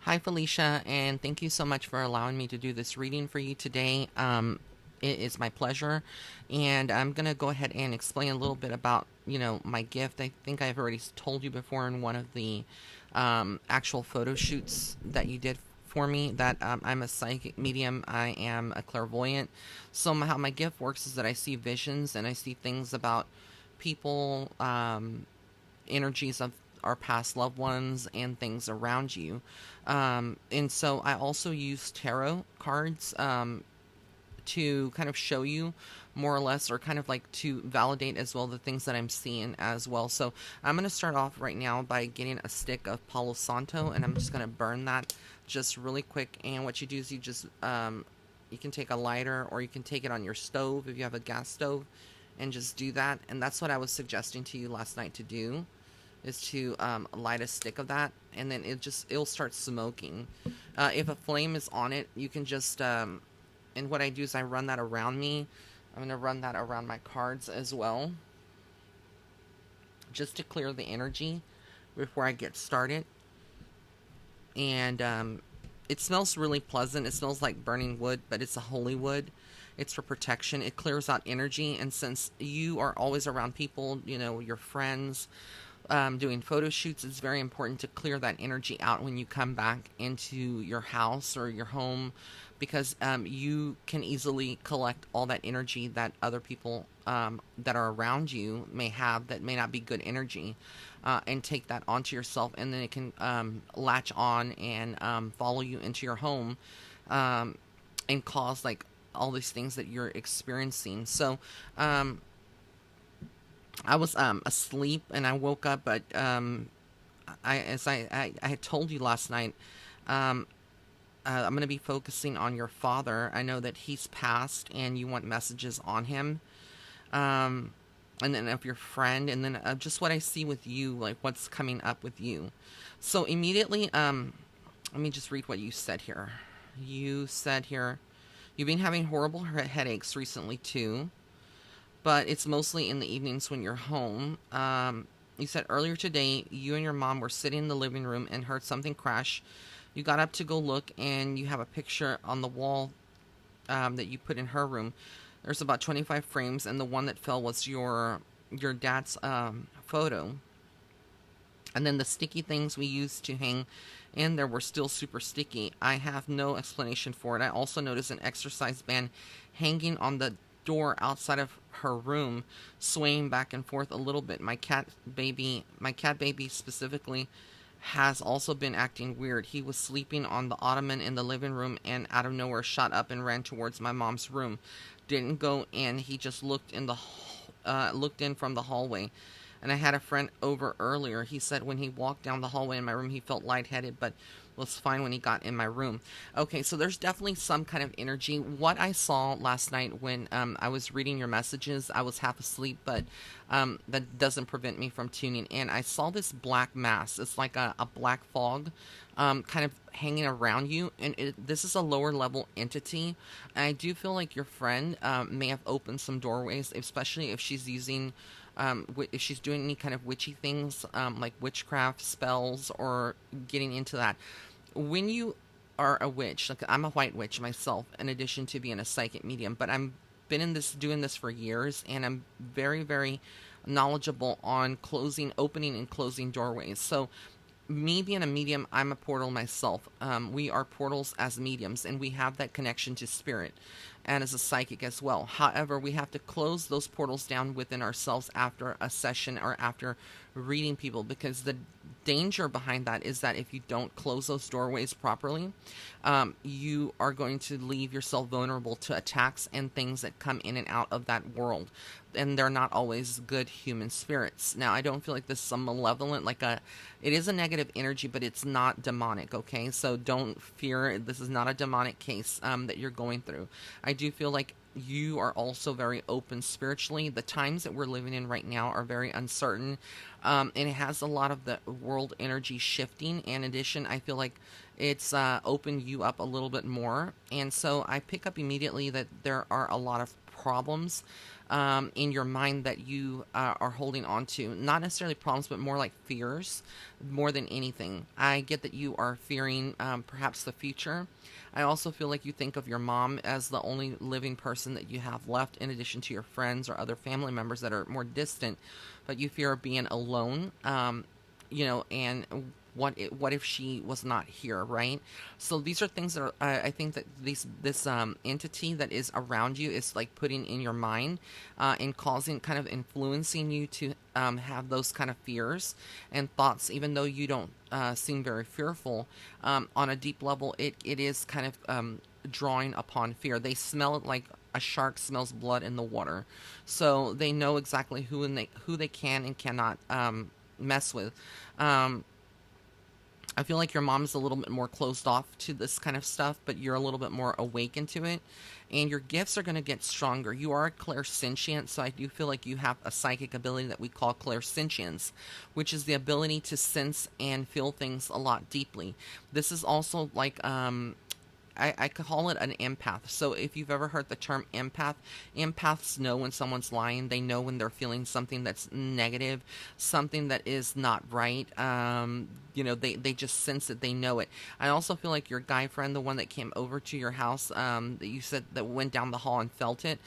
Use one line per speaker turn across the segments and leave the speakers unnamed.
Hi, Felicia, and thank you so much for allowing me to do this reading for you today. It is my pleasure, and I'm gonna go ahead and explain a little bit about my gift. I think I've already told you before in one of the actual photo shoots that you did for me that I'm a psychic medium. I am a clairvoyant. So how my gift works is that I see visions and I see things about people, energies of our past loved ones and things around you. And so I also use tarot cards to kind of show you more or less, or kind of like to validate as well the things that I'm seeing as well. So I'm going to start off right now by getting a stick of Palo Santo, and I'm just going to burn that just really quick. And what you do is you can take a lighter, or you can take it on your stove if you have a gas stove, and just do that. And that's what I was suggesting to you last night to do, is to light a stick of that, and then it'll start smoking. If a flame is on it, you can just and what I do is I run that around me. I'm going to run that around my cards as well, just to clear the energy before I get started. And it smells really pleasant. It smells like burning wood, but it's a holy wood. It's for protection. It clears out energy, and since you are always around people, your friends, doing photo shoots, it's very important to clear that energy out when you come back into your house or your home, because you can easily collect all that energy that other people that are around you may have that may not be good energy, and take that onto yourself, and then it can latch on and follow you into your home, and cause like all these things that you're experiencing. So I was asleep and I woke up, but I had told you last night, um, I'm going to be focusing on your father. I know that he's passed, and you want messages on him, um, and then of your friend, and then just what I see with you, like what's coming up with you. So immediately, let me just read what you said here. You said here, you've been having horrible headaches recently too, but it's mostly in the evenings when you're home. You said earlier today you and your mom were sitting in the living room and heard something crash. You got up to go look, and you have a picture on the wall that you put in her room. There's about 25 frames, and the one that fell was your dad's photo. And then the sticky things we used to hang in there were still super sticky. I have no explanation for it. I also noticed an exercise band hanging on the door outside of her room, swaying back and forth a little bit. My cat baby specifically, has also been acting weird. He was sleeping on the ottoman in the living room, and out of nowhere shot up and ran towards my mom's room. Didn't go in. He just looked in from the hallway. And I had a friend over earlier. He said when he walked down the hallway in my room, he felt lightheaded, but was fine when he got in my room. Okay, so there's definitely some kind of energy. What I saw last night when I was reading your messages, I was half asleep, but that doesn't prevent me from tuning in. I saw this black mass. It's like a black fog, kind of hanging around you, and this is a lower level entity. And I do feel like your friend may have opened some doorways, especially if she's using if she's doing any kind of witchy things, like witchcraft spells, or getting into that. When you are a witch, like I'm a white witch myself, in addition to being a psychic medium, but I'm been in this doing this for years, and I'm very, very knowledgeable on opening and closing doorways. So me being a medium, I'm a portal myself. We are portals as mediums, and we have that connection to spirit, and as a psychic as well. However, we have to close those portals down within ourselves after a session or after reading people, because the danger behind that is that if you don't close those doorways properly, you are going to leave yourself vulnerable to attacks and things that come in and out of that world. And they're not always good human spirits. Now, I don't feel like this is a malevolent, it is a negative energy, but it's not demonic, okay? So don't fear, this is not a demonic case that you're going through. I do feel like you are also very open spiritually. The times that we're living in right now are very uncertain, and it has a lot of the world energy shifting. In addition, I feel like it's opened you up a little bit more. And so I pick up immediately that there are a lot of problems in your mind that you are holding on to. Not necessarily problems, but more like fears more than anything. I get that you are fearing perhaps the future. I also feel like you think of your mom as the only living person that you have left, in addition to your friends or other family members that are more distant, but you fear being alone. And what if she was not here, right? So these are things that are, I think that this entity that is around you is like putting in your mind, and causing, kind of influencing you to have those kind of fears and thoughts, even though you don't seem very fearful. On a deep level, it is kind of drawing upon fear. They smell it like a shark smells blood in the water, so they know exactly who they can and cannot mess with. I feel like your mom is a little bit more closed off to this kind of stuff, but you're a little bit more awakened to it. And your gifts are going to get stronger. You are a clairsentient, so I do feel like you have a psychic ability that we call clairsentience, which is the ability to sense and feel things a lot deeply. This is also like I call it an empath. So if you've ever heard the term empath, empaths know when someone's lying. They know when they're feeling something that's negative, something that is not right. They just sense it. They know it. I also feel like your guy friend, the one that came over to your house, that you said that went down the hall and felt it.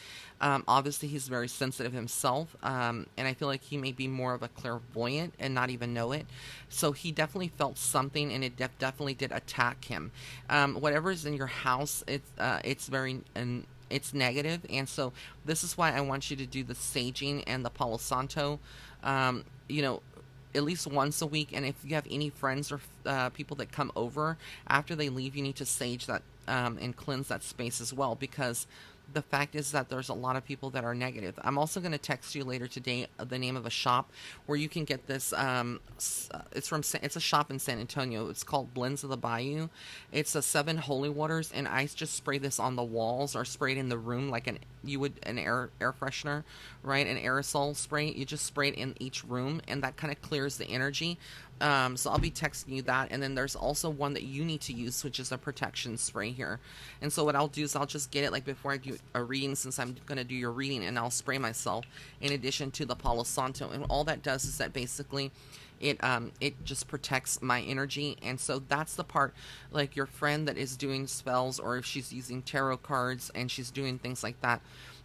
Obviously, he's very sensitive himself, and I feel like he may be more of a clairvoyant and not even know it. So he definitely felt something, and it definitely did attack him. Whatever is in your house, it's very and it's negative, and so this is why I want you to do the saging and the Palo Santo. Um, you know, at least once a week. And if you have any friends or people that come over after they leave, you need to sage that and cleanse that space as well, because the fact is that there's a lot of people that are negative. I'm also going to text you later today the name of a shop where you can get this. It's a shop in San Antonio. It's called Blends of the Bayou. It's a 7 holy waters, and I just spray this on the walls or spray it in the room like you would an air freshener, right? An aerosol spray. You just spray it in each room, and that kind of clears the energy. So I'll be texting you that. And then there's also one that you need to use, which is a protection spray here. And so what I'll do is I'll just get it like before I do a reading, since I'm going to do your reading, and I'll spray myself in addition to the Palo Santo. And all that does is that basically it just protects my energy. And so that's the part, like your friend that is doing spells, or if she's using tarot cards and she's doing things like that,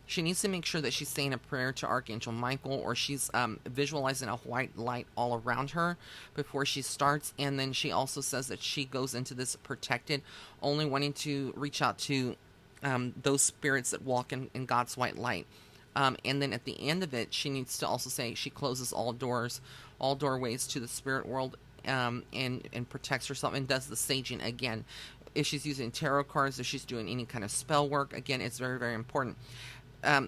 she needs to make sure that she's saying a prayer to Archangel Michael, or she's visualizing a white light all around her before she starts. And then she also says that she goes into this protected, only wanting to reach out to those spirits that walk in God's white light. And then at the end of it, she needs to also say she closes all doors, all doorways to the spirit world, and protects herself, and does the saging again. If she's using tarot cards, if she's doing any kind of spell work, again, it's very, very important.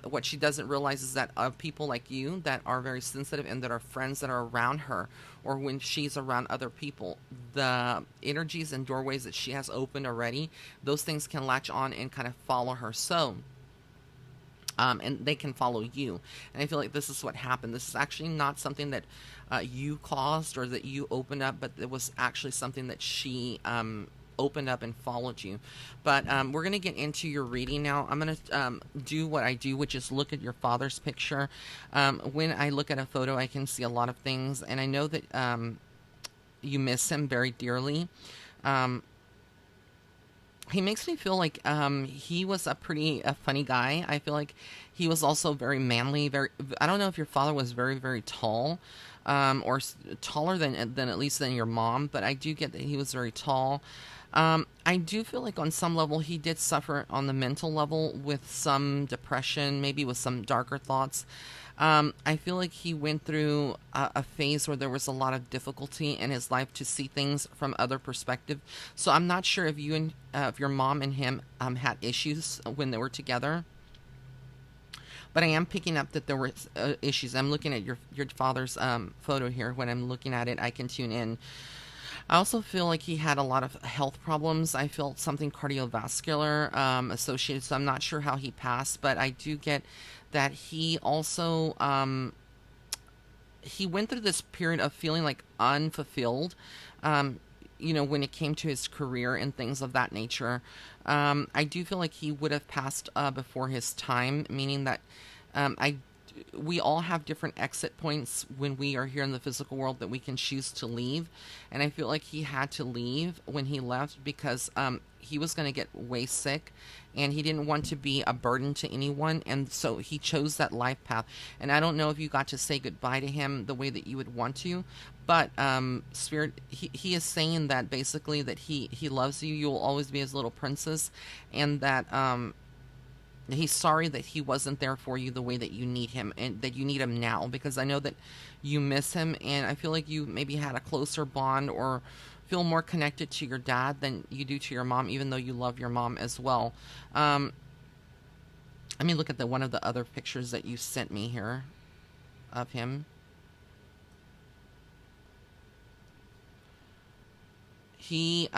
What she doesn't realize is that people like you that are very sensitive and that are friends that are around her, or when she's around other people, the energies and doorways that she has opened already, those things can latch on and kind of follow her. So, and they can follow you. And I feel like this is what happened. This is actually not something that you caused or that you opened up, but it was actually something that she opened up and followed you. But we're going to get into your reading now. I'm going to do what I do, which is look at your father's picture. When I look at a photo, I can see a lot of things, and I know that you miss him very dearly. He makes me feel like he was a funny guy. I feel like he was also very manly. I don't know if your father was very, very tall, or taller than at least than your mom, but I do get that he was very tall. I do feel like on some level he did suffer on the mental level with some depression, maybe with some darker thoughts. I feel like he went through a phase where there was a lot of difficulty in his life to see things from other perspective. So I'm not sure if if your mom and him had issues when they were together. But I am picking up that there were issues. I'm looking at your father's photo here. When I'm looking at it, I can tune in. I also feel like he had a lot of health problems. I felt something cardiovascular associated, so I'm not sure how he passed, but I do get that he also he went through this period of feeling like unfulfilled, when it came to his career and things of that nature. I do feel like he would have passed before his time, meaning that I we all have different exit points when we are here in the physical world that we can choose to leave, and I feel like he had to leave when he left because he was going to get way sick, and he didn't want to be a burden to anyone, and so he chose that life path. And I don't know if you got to say goodbye to him the way that you would want to, but spirit, he is saying that basically that he loves you, you'll always be his little princess, and that he's sorry that he wasn't there for you the way that you need him, and that you need him now, because I know that you miss him, and I feel like you maybe had a closer bond or feel more connected to your dad than you do to your mom, even though you love your mom as well. um Let me look at the one of the other pictures that you sent me here of him. He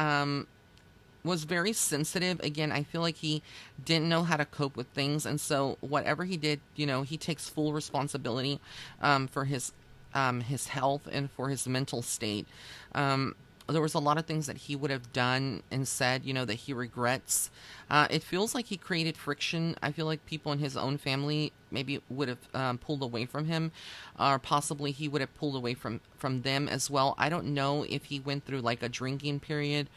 was very sensitive. Again, I feel like he didn't know how to cope with things, and so whatever he did, he takes full responsibility for his health and for his mental state. There was a lot of things that he would have done and said, that he regrets. It feels like he created friction. I feel like people in his own family maybe would have pulled away from him, or possibly he would have pulled away from them as well. I don't know if he went through like a drinking period,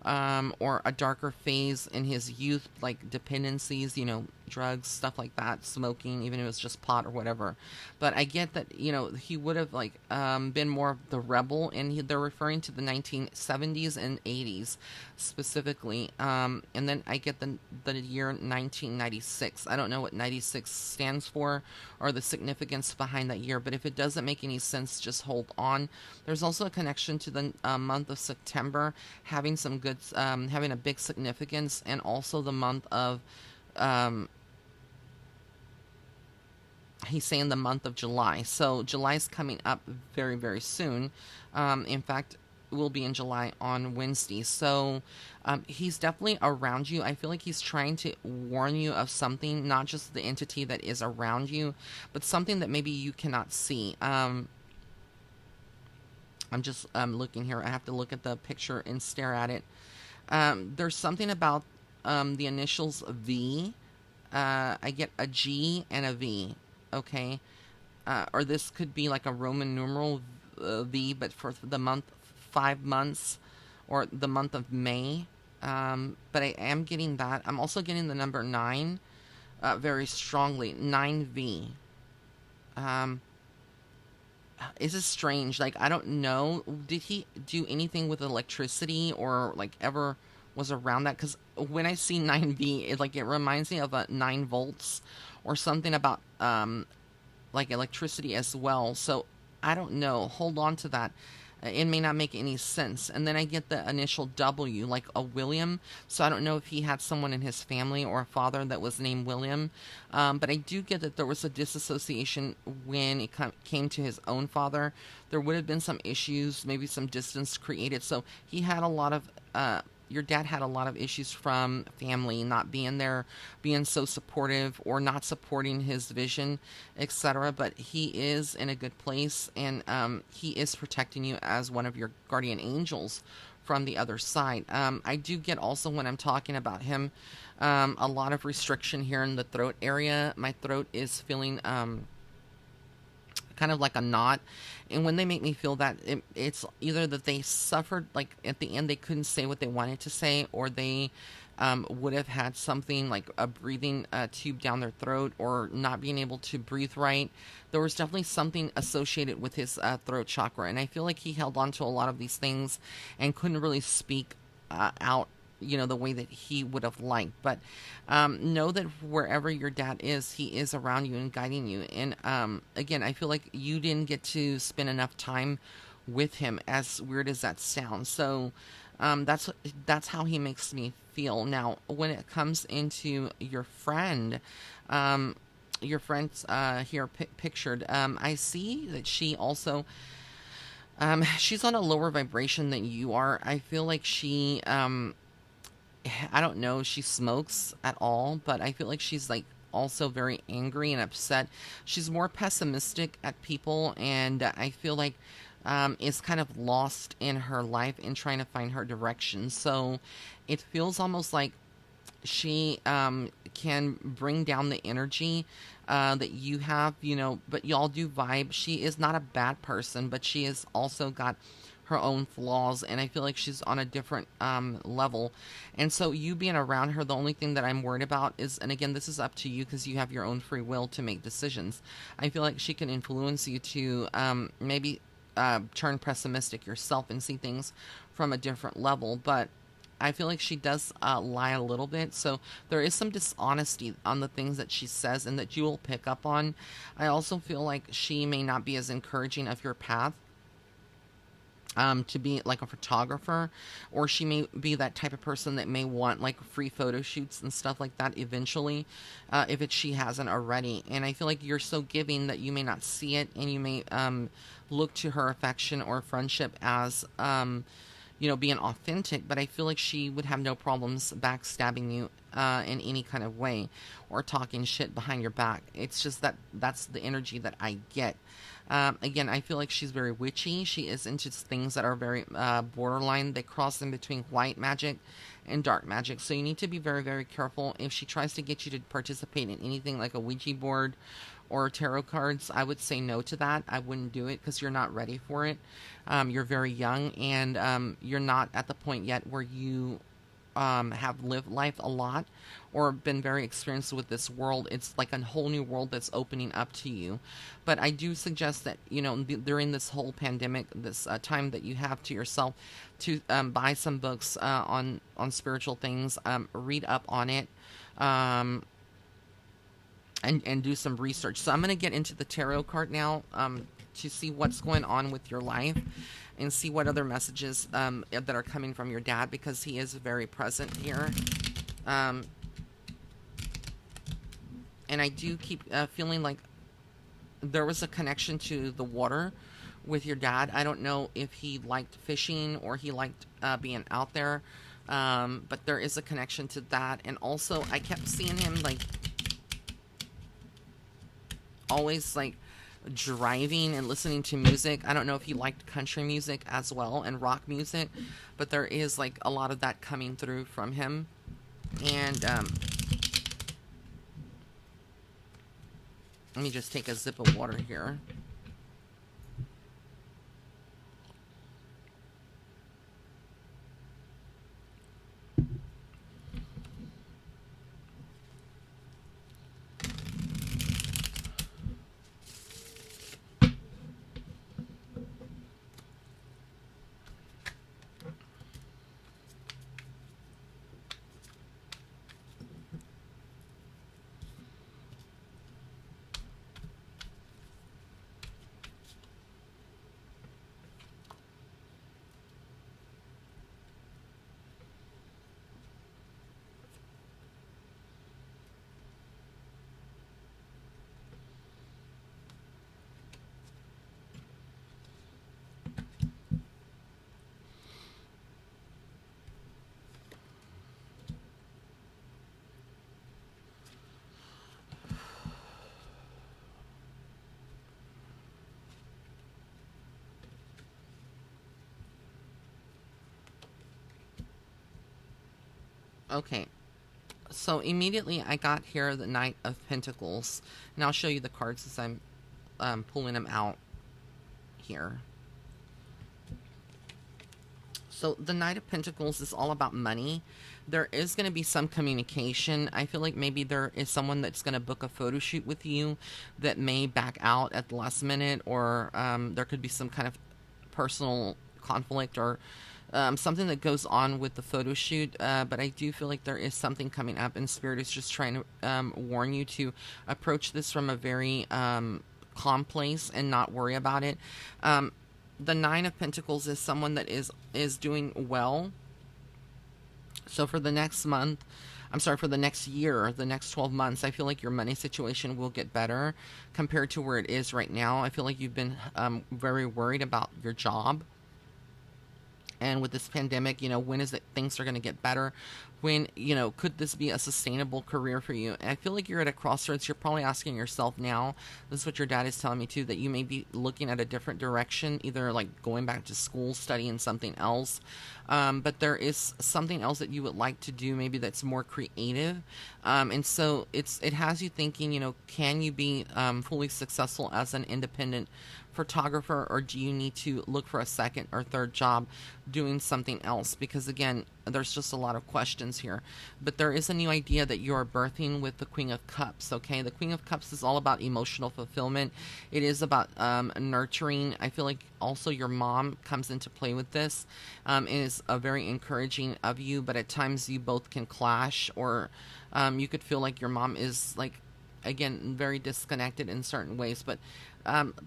or a darker phase in his youth, like dependencies, drugs, stuff like that, smoking, even if it was just pot or whatever. But I get that, he would have like been more of the rebel, and they're referring to the 1970s and 80s specifically. And then I get the year 1996. I don't know what 96 stands for or the significance behind that year, but if it doesn't make any sense, just hold on. There's also a connection to the month of September having some good, having a big significance, and also the month of, he's saying the month of July. So July's coming up very, very soon. In fact, will be in July on Wednesday. So he's definitely around you. I feel like he's trying to warn you of something, not just the entity that is around you, but something that maybe you cannot see. I'm just looking here. I have to look at the picture and stare at it. There's something about the initials V. I get a G and a V. Okay. Or this could be like a Roman numeral V, but for the month, 5 months, or the month of May. But I am getting that. I'm also getting the number 9 very strongly. 9V. This is strange. Like, I don't know. Did he do anything with electricity or like ever was around that? Because when I see 9V, it reminds me of 9 volts or something about like electricity as well. So I don't know. Hold on to that. It may not make any sense. And then I get the initial W, like a William. So I don't know if he had someone in his family or a father that was named William. But I do get that there was a disassociation when it came to his own father. There would have been some issues, maybe some distance created. So he had a lot of, your dad had a lot of issues from family not being there, being so supportive, or not supporting his vision, etc. But he is in a good place, and he is protecting you as one of your guardian angels from the other side. I do get also, when I'm talking about him, a lot of restriction here in the throat area. My throat is feeling kind of like a knot, and when they make me feel that, it's either that they suffered, like at the end they couldn't say what they wanted to say, or they would have had something like a breathing tube down their throat, or not being able to breathe right. There was definitely something associated with his throat chakra, and I feel like he held on to a lot of these things and couldn't really speak out, the way that he would have liked. But know that wherever your dad is, he is around you and guiding you. And again, I feel like you didn't get to spend enough time with him, as weird as that sounds. So that's how he makes me feel. Now, when it comes into your friend, your friend's here pictured, I see that she also, she's on a lower vibration than you are. I feel like she, I don't know if she smokes at all, but I feel like she's like also very angry and upset. She's more pessimistic at people, and I feel like is kind of lost in her life and trying to find her direction. So it feels almost like she can bring down the energy that you have, but y'all do vibe. She is not a bad person, but she has also got her own flaws, and I feel like she's on a different level. And so you being around her, the only thing that I'm worried about is, and again, this is up to you because you have your own free will to make decisions. I feel like she can influence you to maybe turn pessimistic yourself and see things from a different level, but I feel like she does lie a little bit, so there is some dishonesty on the things that she says and that you will pick up on. I also feel like she may not be as encouraging of your path, to be like a photographer, or she may be that type of person that may want like free photo shoots and stuff like that eventually, if she hasn't already. And I feel like you're so giving that you may not see it, and you may look to her affection or friendship as being authentic, but I feel like she would have no problems backstabbing you in any kind of way, or talking shit behind your back. It's just that's the energy that I get. Again, I feel like she's very witchy. She is into things that are very borderline. They cross in between white magic and dark magic. So you need to be very, very careful. If she tries to get you to participate in anything like a Ouija board or tarot cards, I would say no to that. I wouldn't do it because you're not ready for it. You're very young, and you're not at the point yet where you have lived life a lot or been very experienced with this world. It's like a whole new world that's opening up to you. But I do suggest that, during this whole pandemic, this time that you have to yourself, to buy some books on spiritual things, read up on it, and do some research. So I'm going to get into the tarot card now, to see what's going on with your life and see what other messages that are coming from your dad, because he is very present here. And I do keep feeling like there was a connection to the water with your dad. I don't know if he liked fishing or he liked being out there, but there is a connection to that. And also, I kept seeing him like always like driving and listening to music. I don't know if he liked country music as well and rock music, but there is like a lot of that coming through from him. And let me just take a sip of water here. Okay, so immediately I got here the Knight of Pentacles. And I'll show you the cards as I'm pulling them out here. So the Knight of Pentacles is all about money. There is going to be some communication. I feel like maybe there is someone that's going to book a photo shoot with you that may back out at the last minute, or there could be some kind of personal conflict, or something that goes on with the photo shoot. But I do feel like there is something coming up, and Spirit is just trying to warn you to approach this from a very calm place and not worry about it. The Nine of Pentacles is someone that is doing well. So for the next month, for the next year, the next 12 months, I feel like your money situation will get better compared to where it is right now. I feel like you've been very worried about your job. And with this pandemic, when is it things are going to get better? When, could this be a sustainable career for you? And I feel like you're at a crossroads. You're probably asking yourself now, this is what your dad is telling me too, that you may be looking at a different direction, either like going back to school, studying something else. But there is something else that you would like to do, maybe that's more creative. And so it has you thinking, can you be fully successful as an independent photographer, or do you need to look for a second or third job doing something else? Because again, there's just a lot of questions here. But there is a new idea that you're birthing with the Queen of Cups. Okay, the Queen of Cups is all about emotional fulfillment. It is about nurturing. I feel like also your mom comes into play with this. Is a very encouraging of you, but at times you both can clash, or you could feel like your mom is like, again, very disconnected in certain ways. But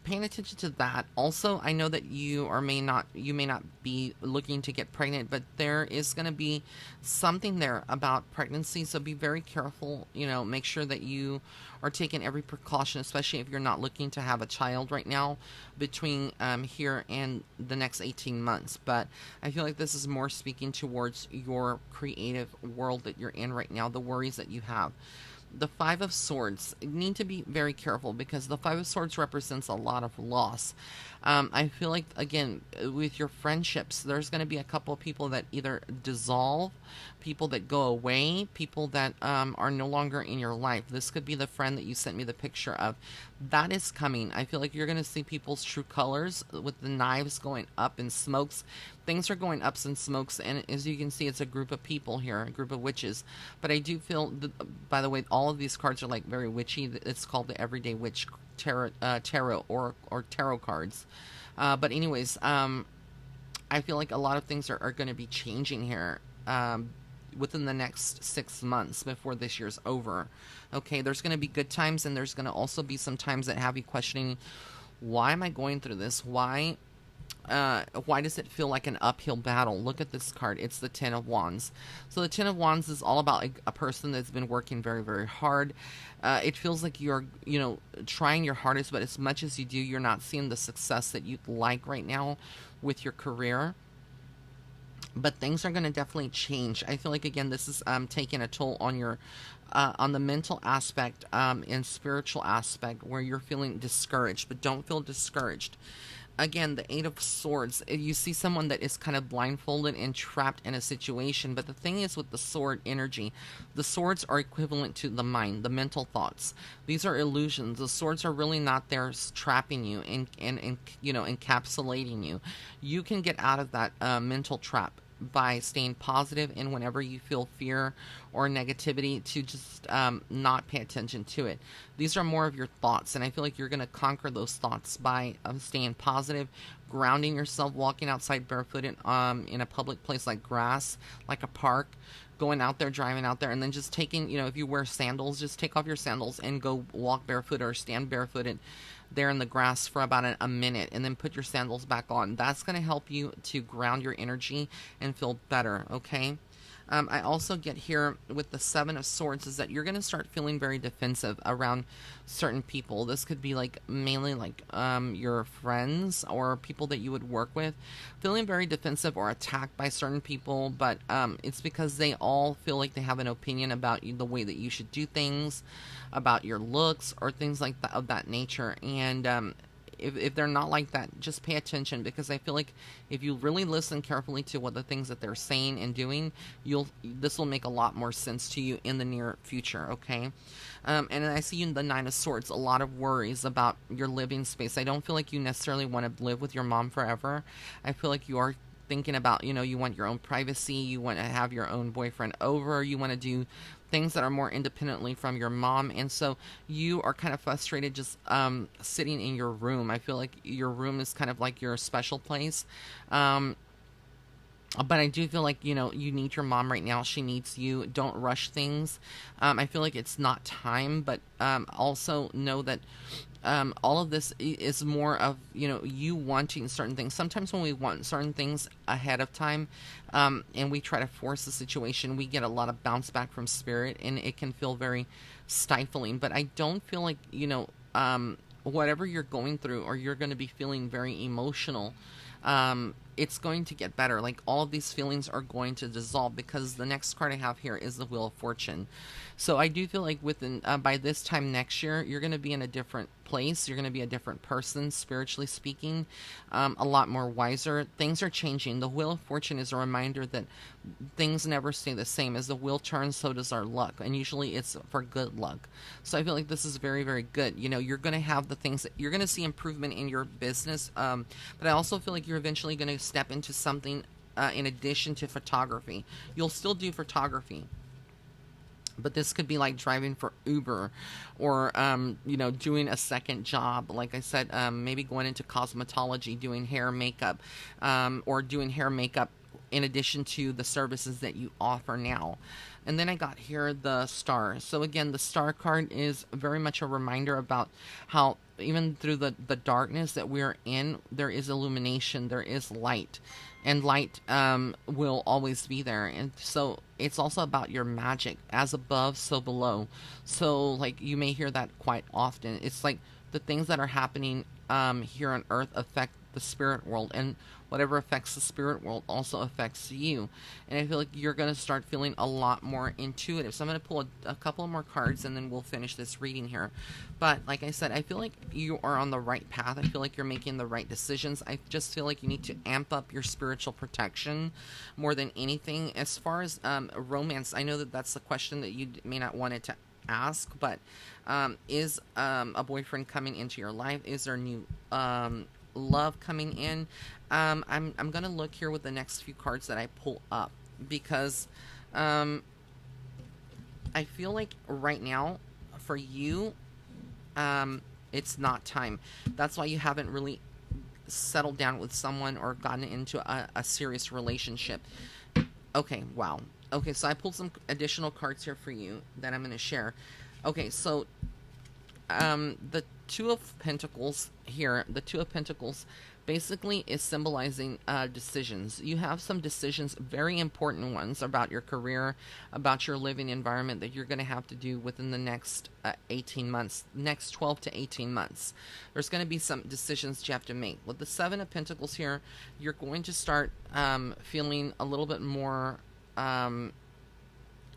paying attention to that. Also, I know that you may not be looking to get pregnant, but there is going to be something there about pregnancy. So be very careful. Make sure that you are taking every precaution, especially if you're not looking to have a child right now between here and the next 18 months. But I feel like this is more speaking towards your creative world that you're in right now, the worries that you have. The Five of Swords, you need to be very careful because the Five of Swords represents a lot of loss. I feel like, again, with your friendships, there's going to be a couple of people that either dissolve, people that go away, people that are no longer in your life. This could be the friend that you sent me the picture of. That is coming. I feel like you're going to see people's true colors with the knives going up in smokes. Things are going ups in smokes, and as you can see, it's a group of people here, a group of witches. But I do feel, by the way, all of these cards are like very witchy. It's called the Everyday Witch tarot or tarot cards. But anyways, I feel like a lot of things are going to be changing here within the next 6 months before this year's over. Okay, there's going to be good times, and there's going to also be some times that have you questioning, why am I going through this? Why does it feel like an uphill battle? Look at this card. It's the Ten of Wands. So the Ten of Wands is all about a person that's been working very, very hard. It feels like you're, trying your hardest, but as much as you do, you're not seeing the success that you'd like right now with your career. But things are going to definitely change. I feel like, again, this is taking a toll on your on the mental aspect and spiritual aspect, where you're feeling discouraged. But don't feel discouraged. Again, the Eight of Swords, you see someone that is kind of blindfolded and trapped in a situation. But the thing is, with the sword energy, the swords are equivalent to the mind, the mental thoughts. These are illusions. The swords are really not there trapping you and encapsulating you. You can get out of that mental trap by staying positive, and whenever you feel fear or negativity, to just not pay attention to it. These are more of your thoughts, and I feel like you're going to conquer those thoughts by staying positive, grounding yourself, walking outside barefooted in a public place like grass, like a park, going out there, driving out there, and then just taking, if you wear sandals, just take off your sandals and go walk barefoot or stand barefooted there in the grass for about a minute, and then put your sandals back on. That's going to help you to ground your energy and feel better, okay? I also get here with the Seven of Swords is that you're going to start feeling very defensive around certain people. This could be like mainly like your friends or people that you would work with, feeling very defensive or attacked by certain people. But it's because they all feel like they have an opinion about you, the way that you should do things, about your looks or things like that of that nature. And if they're not like that, just pay attention, because I feel like if you really listen carefully to what the things that they're saying and doing, this will make a lot more sense to you in the near future, okay? And I see you in the Nine of Swords, a lot of worries about your living space. I don't feel like you necessarily want to live with your mom forever. I feel like you are thinking about, you want your own privacy, you want to have your own boyfriend over, you want to do things that are more independently from your mom, and so you are kind of frustrated just sitting in your room. I feel like your room is kind of like your special place. But I do feel like, you need your mom right now. She needs you. Don't rush things. I feel like it's not time, but also know that all of this is more of, you wanting certain things. Sometimes when we want certain things ahead of time, and we try to force the situation, we get a lot of bounce back from spirit, and it can feel very stifling. But I don't feel like, whatever you're going through, or you're going to be feeling very emotional, it's going to get better. Like, all of these feelings are going to dissolve, because the next card I have here is the Wheel of Fortune. So I do feel like within by this time next year, you're going to be in a different place. You're going to be a different person, spiritually speaking, a lot more wiser. Things are changing. The Wheel of Fortune is a reminder that things never stay the same. As the wheel turns, so does our luck, and usually it's for good luck. So I feel like this is very, very good. You know, you're going to have the things that you're going to see improvement in your business, but I also feel like you're eventually going to step into something in addition to photography. You'll still do photography, but this could be like driving for Uber, or doing a second job. Like I said, maybe going into cosmetology, doing hair, makeup, or doing hair, makeup in addition to the services that you offer now. And then I got here the Star. So again, the Star card is very much a reminder about how even through the darkness that we're in, there is illumination, there is light. And light will always be there. And so it's also about your magic. As above, so below. So, like, you may hear that quite often. It's like the things that are happening here on Earth affect the spirit world, and whatever affects the spirit world also affects you. And I feel like you're going to start feeling a lot more intuitive. So I'm going to pull a couple more cards, and then we'll finish this reading here. But like I said, I feel like you are on the right path. I feel like you're making the right decisions. I just feel like you need to amp up your spiritual protection more than anything. As far as romance, I know that that's the question that you may not want it to ask, but is a boyfriend coming into your life? Is there new love coming in? I'm gonna look here with the next few cards that I pull up, because I feel like right now for you, it's not time. That's why you haven't really settled down with someone or gotten into a serious relationship. Okay, wow. Okay, so I pulled some additional cards here for you that I'm going to share. Okay, so the Two of Pentacles here, the Two of Pentacles basically is symbolizing decisions. You have some decisions, very important ones, about your career, about your living environment that you're going to have to do within the next 18 months, next 12 to 18 months. There's going to be some decisions you have to make. With the Seven of Pentacles here, you're going to start feeling a little bit more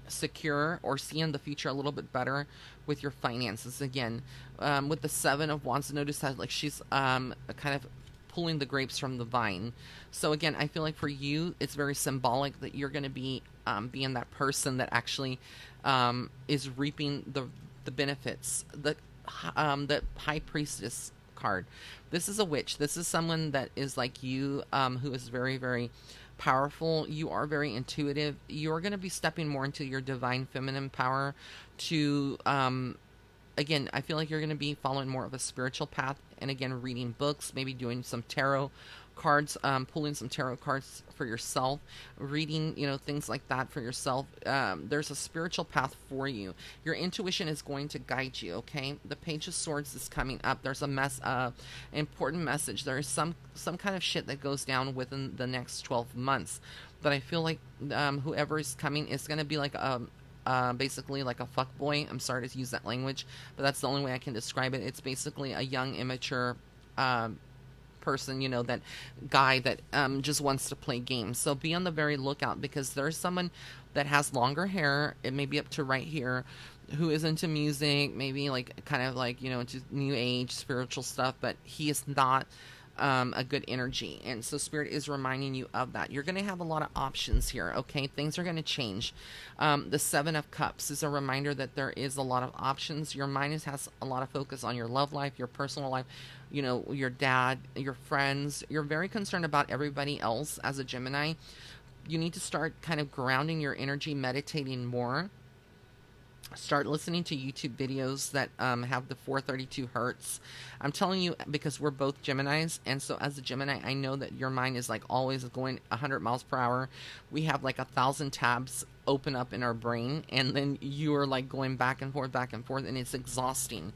secure, or seeing the future a little bit better with your finances. Again, with the Seven of Wands, notice that like she's kind of pulling the grapes from the vine. So again, I feel like for you, it's very symbolic that you're going to be being that person that actually is reaping the benefits. The High Priestess card. This is a witch. This is someone that is like you, who is very, very powerful. You are very intuitive. You're going to be stepping more into your divine feminine power to again, I feel like you're going to be following more of a spiritual path, and again, reading books, maybe doing some tarot cards, pulling some tarot cards for yourself, reading, things like that for yourself. There's a spiritual path for you. Your intuition is going to guide you, okay? The Page of Swords is coming up. There's a important message. There is some kind of shit that goes down within the next 12 months. But I feel like whoever is coming is going to be like basically like a fuckboy. I'm sorry to use that language, but that's the only way I can describe it. It's basically a young, immature person, that guy that just wants to play games. So be on the very lookout, because there's someone that has longer hair, it may be up to right here, who is into music, maybe like kind of like, into new age spiritual stuff, but he is not a good energy. And so Spirit is reminding you of that. You're going to have a lot of options here, okay? Things are going to change. The Seven of Cups is a reminder that there is a lot of options. Your mind has a lot of focus on your love life, your personal life, your dad, your friends. You're very concerned about everybody else as a Gemini. You need to start kind of grounding your energy, meditating more. Start listening to YouTube videos that have the 432 hertz. I'm telling you, because we're both Geminis, and so as a Gemini, I know that your mind is like always going 100 miles per hour. We have like 1,000 tabs open up in our brain, and then you are like going back and forth, and it's exhausting.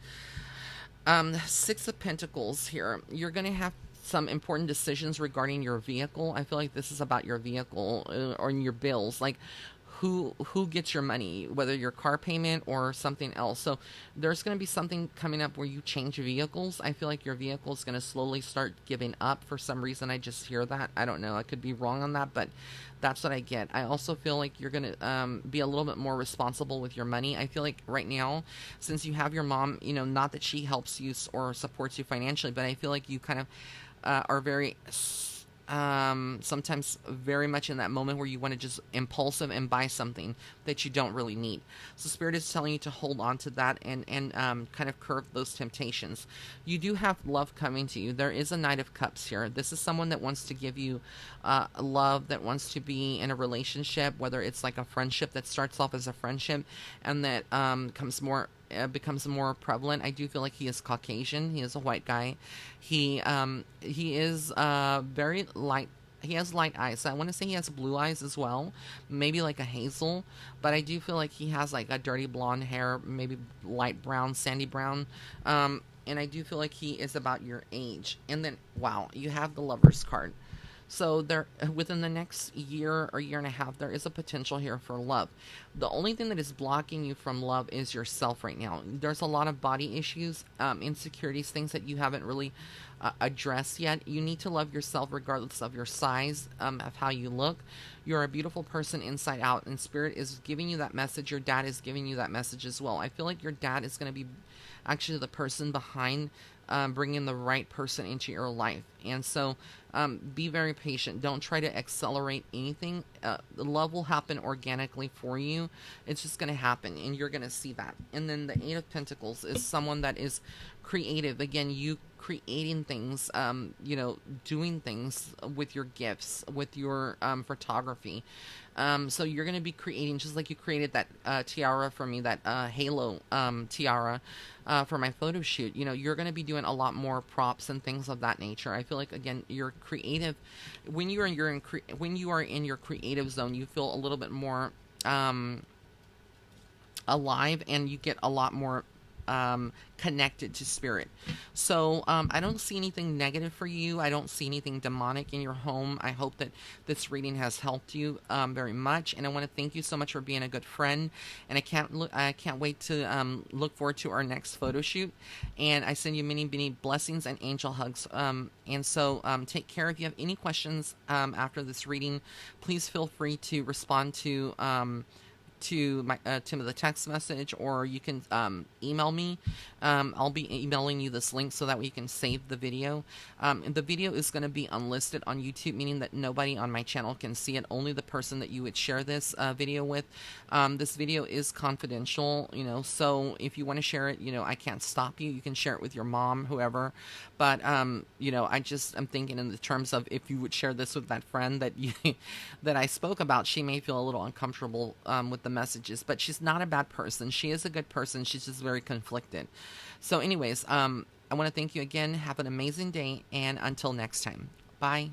Six of Pentacles here. You're going to have some important decisions regarding your vehicle. I feel like this is about your vehicle or your bills. Like, who gets your money, whether your car payment or something else. So there's going to be something coming up where you change vehicles. I feel like your vehicle is going to slowly start giving up for some reason. I just hear that. I don't know. I could be wrong on that, but that's what I get. I also feel like you're going to be a little bit more responsible with your money. I feel like right now, since you have your mom, not that she helps you or supports you financially, but I feel like you kind of are very sometimes very much in that moment where you want to just impulsive and buy something that you don't really need. So Spirit is telling you to hold on to that and kind of curb those temptations. You do have love coming to you. There is a Knight of Cups here. This is someone that wants to give you love, that wants to be in a relationship, whether it's like a friendship that starts off as a friendship and that becomes more prevalent. I do feel like he is Caucasian. He is a white guy. He is very light. He has light eyes. So I want to say he has blue eyes as well, maybe like a hazel. But I do feel like he has like a dirty blonde hair, maybe light brown, sandy brown. And I do feel like he is about your age. And then, wow, you have the Lover's card. So there, within the next year or year and a half, there is a potential here for love. The only thing that is blocking you from love is yourself right now. There's a lot of body issues, insecurities, things that you haven't really addressed yet. You need to love yourself regardless of your size, of how you look. You're a beautiful person inside out, and Spirit is giving you that message. Your dad is giving you that message as well. I feel like your dad is going to be actually the person behind bringing the right person into your life. And so be very patient. Don't try to accelerate anything. The love will happen organically for you. It's just going to happen, and you're going to see that. And then the Eight of Pentacles is someone that is creative. Again, you creating things, doing things with your gifts, with your photography. So you're going to be creating, just like you created that tiara for me, that halo tiara for my photo shoot. You're going to be doing a lot more props and things of that nature. I feel like, again, you're creative. When you are in your creative zone, you feel a little bit more alive, and you get a lot more connected to Spirit. So I don't see anything negative for you. I don't see anything demonic in your home. I hope that this reading has helped you very much, and I want to thank you so much for being a good friend. And I can't wait to look forward to our next photo shoot. And I send you many, many blessings and angel hugs. And so take care. If you have any questions after this reading, please feel free to respond to the text message, or you can email me. I'll be emailing you this link so that way you can save the video. And the video is going to be unlisted on YouTube, meaning that nobody on my channel can see it. Only the person that you would share this video with. This video is confidential, so if you want to share it, I can't stop you. You can share it with your mom, whoever. But I'm thinking in the terms of, if you would share this with that friend that that I spoke about, she may feel a little uncomfortable with the messages. But she's not a bad person. She is a good person. She's just very conflicted. So anyways, I want to thank you again. Have an amazing day, and until next time. Bye.